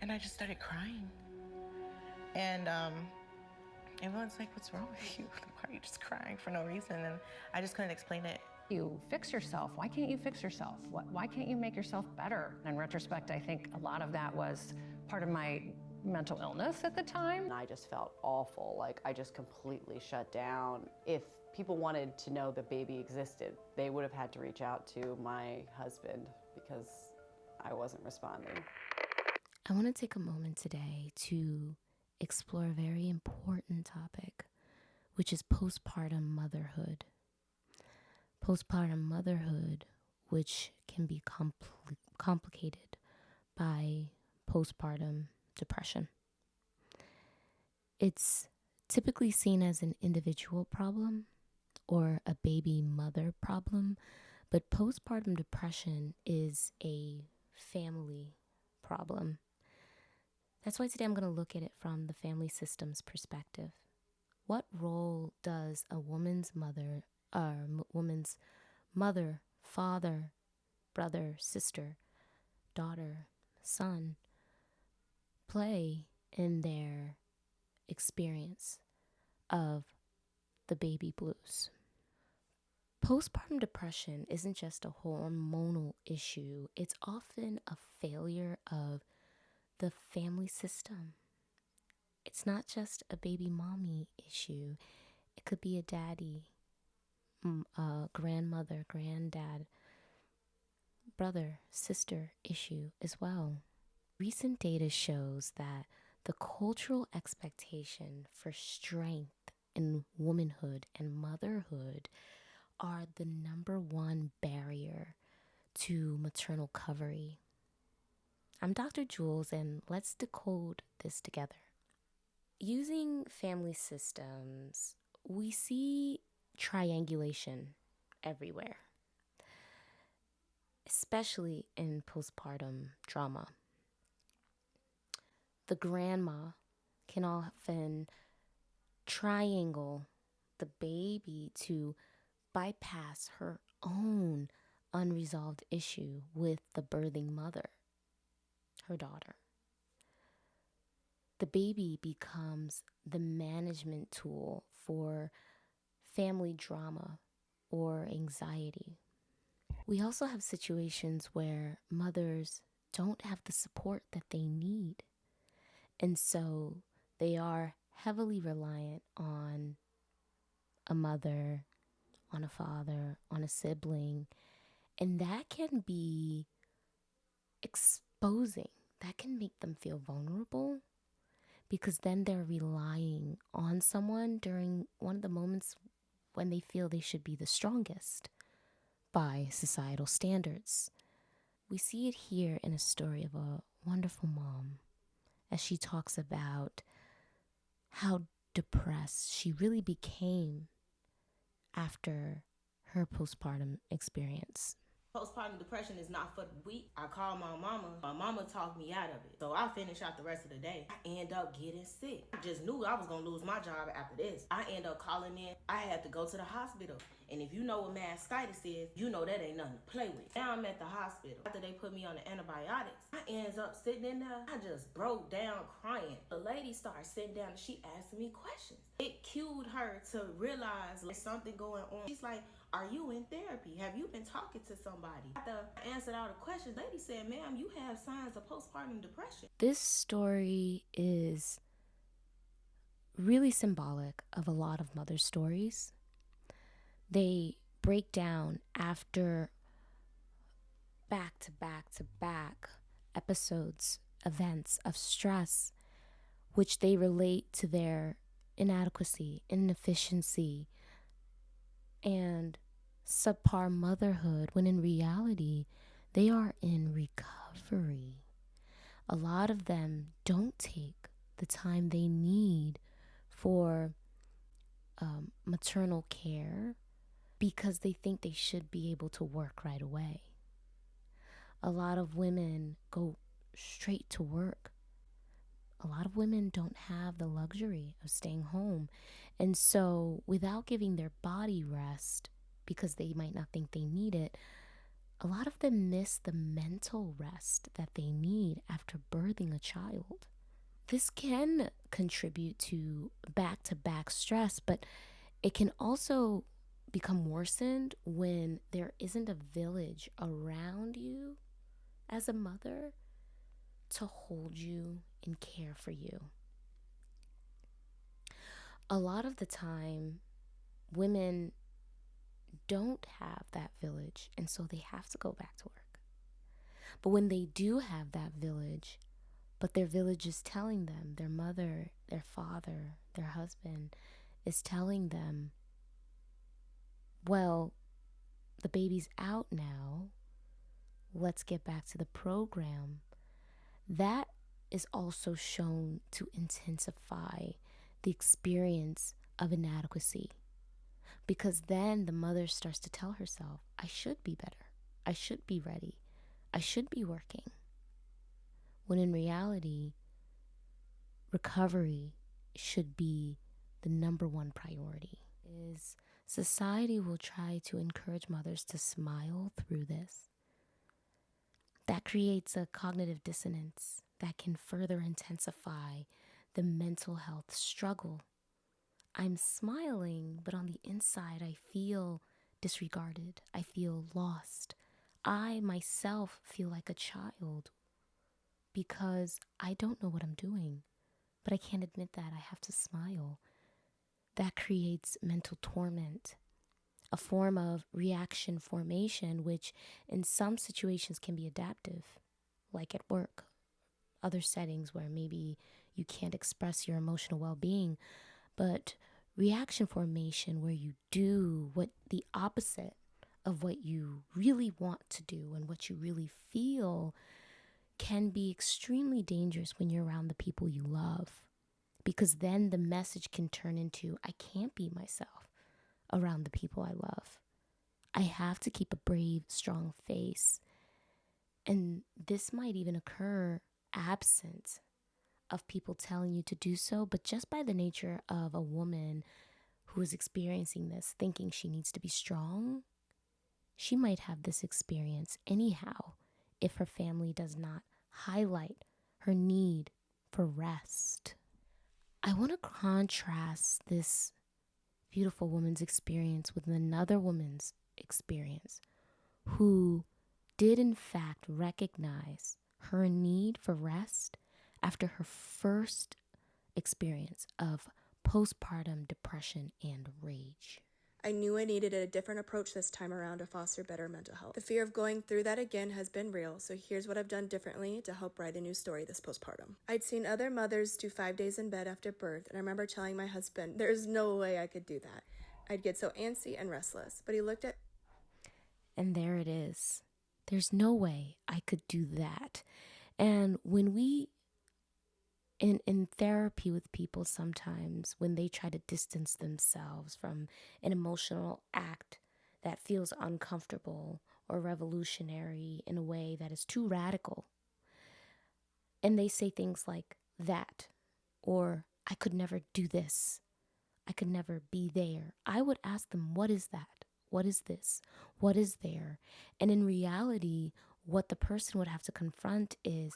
And I just started crying. And everyone's like, what's wrong with you? Why are you just crying for no reason? And I just couldn't explain it. You fix yourself. Why can't you fix yourself? Why can't you make yourself better? In retrospect, I think a lot of that was part of my mental illness at the time. I just felt awful, like I just completely shut down. If people wanted to know the baby existed, they would have had to reach out to my husband because I wasn't responding. I want to take a moment today to explore a very important topic, which is postpartum motherhood. Postpartum motherhood, which can be complicated by postpartum depression. It's typically seen as an individual problem or a baby mother problem, but postpartum depression is a family problem. That's why today I'm going to look at it from the family system's perspective. What role does a woman's mother, father, brother, sister, daughter, son play in their experience of the baby blues? Postpartum depression isn't just a hormonal issue. It's often a failure of the family system. It's not just a baby mommy issue. It could be a daddy, grandmother, granddad, brother, sister issue as well. Recent data shows that the cultural expectation for strength in womanhood and motherhood are the number one barrier to maternal recovery. I'm Dr. Jules, and let's decode this together. Using family systems, we see triangulation everywhere, especially in postpartum drama. The grandma can often triangle the baby to bypass her own unresolved issue with the birthing mother, her daughter. The baby becomes the management tool for family drama or anxiety. We also have situations where mothers don't have the support that they need. And so they are heavily reliant on a mother, on a father, on a sibling. And that can be exposing. That can make them feel vulnerable because then they're relying on someone during one of the moments when they feel they should be the strongest by societal standards. We see it here in a story of a wonderful mom as she talks about how depressed she really became after her postpartum experience. Postpartum depression is not for the weak. I called my mama. My mama talked me out of it. So I finished out the rest of the day. I end up getting sick. I just knew I was going to lose my job after this. I end up calling in. I had to go to the hospital. And if you know what mastitis is, you know that ain't nothing to play with. Now I'm at the hospital. After they put me on the antibiotics, I ends up sitting in there. I just broke down crying. The lady started sitting down and she asked me questions. It cued her to realize there's something going on. She's like, are you in therapy? Have you been talking to somebody? After I answered all the questions, lady said, ma'am, you have signs of postpartum depression. This story is really symbolic of a lot of mother stories. They break down after back to back episodes, events of stress, which they relate to their inadequacy, inefficiency, and subpar motherhood, when in reality, they are in recovery. A lot of them don't take the time they need for maternal care because they think they should be able to work right away. A lot of women go straight to work. A lot of women don't have the luxury of staying home. And so without giving their body rest, because they might not think they need it, a lot of them miss the mental rest that they need after birthing a child. This can contribute to back-to-back stress, but it can also become worsened when there isn't a village around you as a mother to hold you and care for you. A lot of the time, women don't have that village, and so they have to go back to work. But when they do have that village, but their village is telling them, their mother, their father, their husband is telling them, well, the baby's out now, let's get back to the program. That is also shown to intensify the experience of inadequacy. Because then the mother starts to tell herself, I should be better. I should be ready. I should be working. When in reality, recovery should be the number one priority. Society will try to encourage mothers to smile through this. That creates a cognitive dissonance that can further intensify the mental health struggle. I'm smiling, but on the inside, I feel disregarded. I feel lost. I myself feel like a child because I don't know what I'm doing, but I can't admit that. I have to smile. That creates mental torment, a form of reaction formation, which in some situations can be adaptive, like at work, other settings where maybe you can't express your emotional well-being. But reaction formation, where you do what the opposite of what you really want to do and what you really feel, can be extremely dangerous when you're around the people you love. Because then the message can turn into, I can't be myself around the people I love. I have to keep a brave, strong face. And this might even occur absent of people telling you to do so, but just by the nature of a woman who is experiencing this, thinking she needs to be strong, she might have this experience anyhow if her family does not highlight her need for rest. I want to contrast this beautiful woman's experience with another woman's experience who did in fact recognize her need for rest after her first experience of postpartum depression and rage. I knew I needed a different approach this time around to foster better mental health. The fear of going through that again has been real, so here's what I've done differently to help write a new story this postpartum. I'd seen other mothers do 5 days in bed after birth, and I remember telling my husband, there's no way I could do that. I'd get so antsy and restless, but he looked at... And there it is. There's no way I could do that. And when we in therapy with people, sometimes when they try to distance themselves from an emotional act that feels uncomfortable or revolutionary in a way that is too radical, and they say things like that, or I could never do this, I could never be there, I would ask them, what is that? What is this? What is there? And in reality, what the person would have to confront is,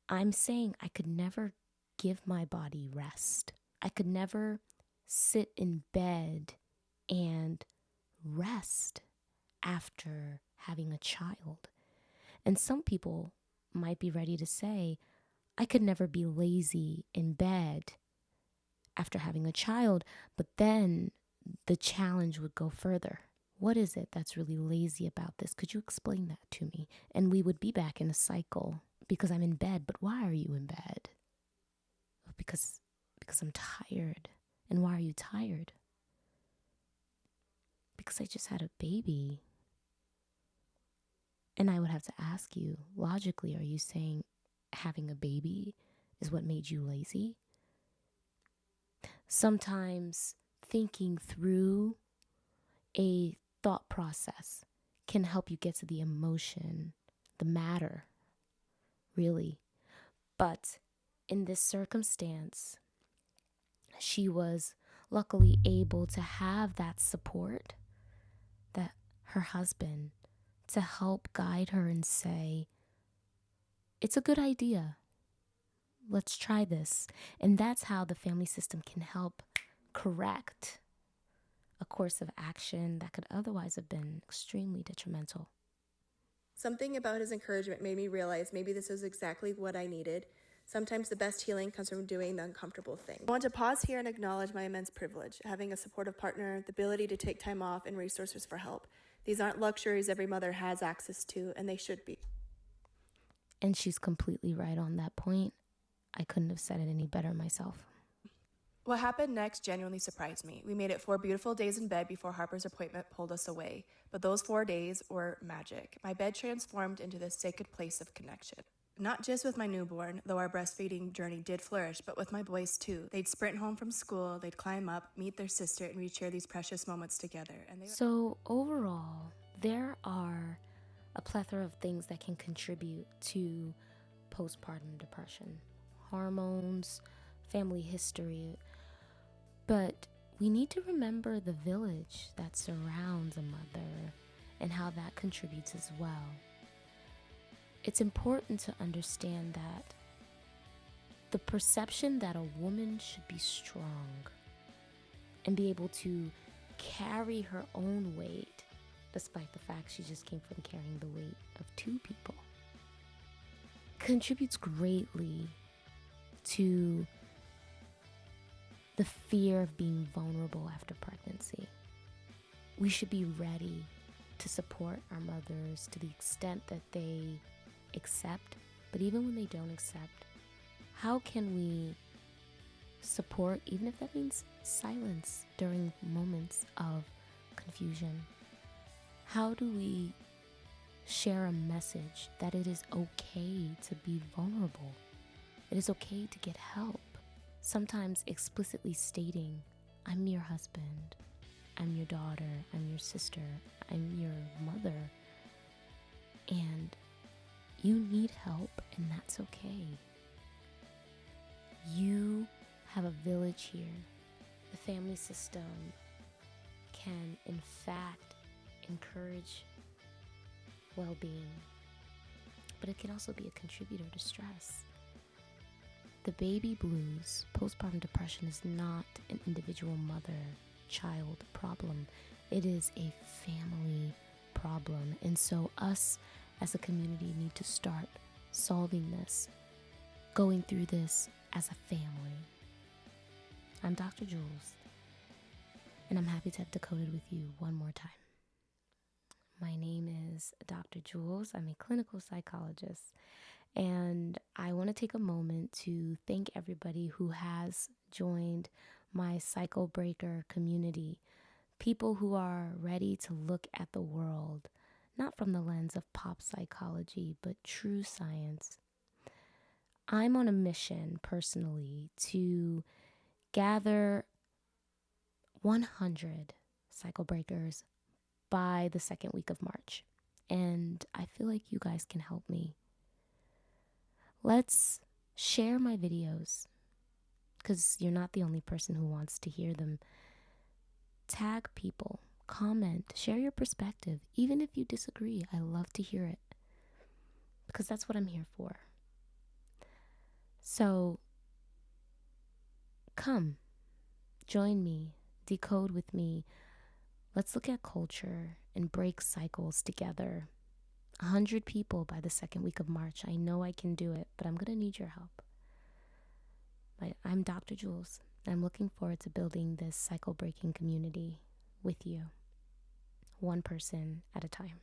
I'm saying I could never give my body rest. I could never sit in bed and rest after having a child. And some people might be ready to say, I could never be lazy in bed after having a child, but then the challenge would go further. What is it that's really lazy about this? Could you explain that to me? And we would be back in a cycle. Because I'm in bed, but why are you in bed? Because I'm tired. And why are you tired? Because I just had a baby. And I would have to ask you, logically, are you saying having a baby is what made you lazy? Sometimes thinking through a thought process can help you get to the emotion, the matter, really. But in this circumstance, she was luckily able to have that support, that her husband, to help guide her and say, it's a good idea. Let's try this. And that's how the family system can help correct a course of action that could otherwise have been extremely detrimental. Something about his encouragement made me realize maybe this was exactly what I needed. Sometimes the best healing comes from doing the uncomfortable thing. I want to pause here and acknowledge my immense privilege, having a supportive partner, the ability to take time off, and resources for help. These aren't luxuries every mother has access to, and they should be. And she's completely right on that point. I couldn't have said it any better myself. What happened next genuinely surprised me. We made it 4 beautiful days in bed before Harper's appointment pulled us away. But those 4 days were magic. My bed transformed into this sacred place of connection. Not just with my newborn, though our breastfeeding journey did flourish, but with my boys too. They'd sprint home from school, they'd climb up, meet their sister, and we'd share these precious moments together. So overall, there are a plethora of things that can contribute to postpartum depression. Hormones, family history, but we need to remember the village that surrounds a mother and how that contributes as well. It's important to understand that the perception that a woman should be strong and be able to carry her own weight, despite the fact she just came from carrying the weight of 2 people, contributes greatly to the fear of being vulnerable after pregnancy. We should be ready to support our mothers to the extent that they accept, but even when they don't accept, how can we support, even if that means silence during moments of confusion? How do we share a message that it is okay to be vulnerable? It is okay to get help. Sometimes explicitly stating, I'm your husband, I'm your daughter, I'm your sister, I'm your mother, and you need help, and that's okay. You have a village here. The family system can, in fact, encourage well-being, but it can also be a contributor to stress. The baby blues, postpartum depression, is not an individual mother-child problem. It is a family problem. And so us as a community need to start solving this, going through this as a family. I'm Dr. Jules, and I'm happy to have decoded with you one more time. My name is Dr. Jules. I'm a clinical psychologist. And I want to take a moment to thank everybody who has joined my cycle breaker community. People who are ready to look at the world, not from the lens of pop psychology, but true science. I'm on a mission personally to gather 100 cycle breakers by the second week of March. And I feel like you guys can help me. Let's share my videos, because you're not the only person who wants to hear them. Tag people, comment, share your perspective. Even if you disagree, I love to hear it, because that's what I'm here for. So come, join me, decode with me. Let's look at culture and break cycles together. 100 people by the second week of March. I know I can do it, but I'm going to need your help. I'm Dr. Jules. I'm looking forward to building this cycle breaking community with you, one person at a time.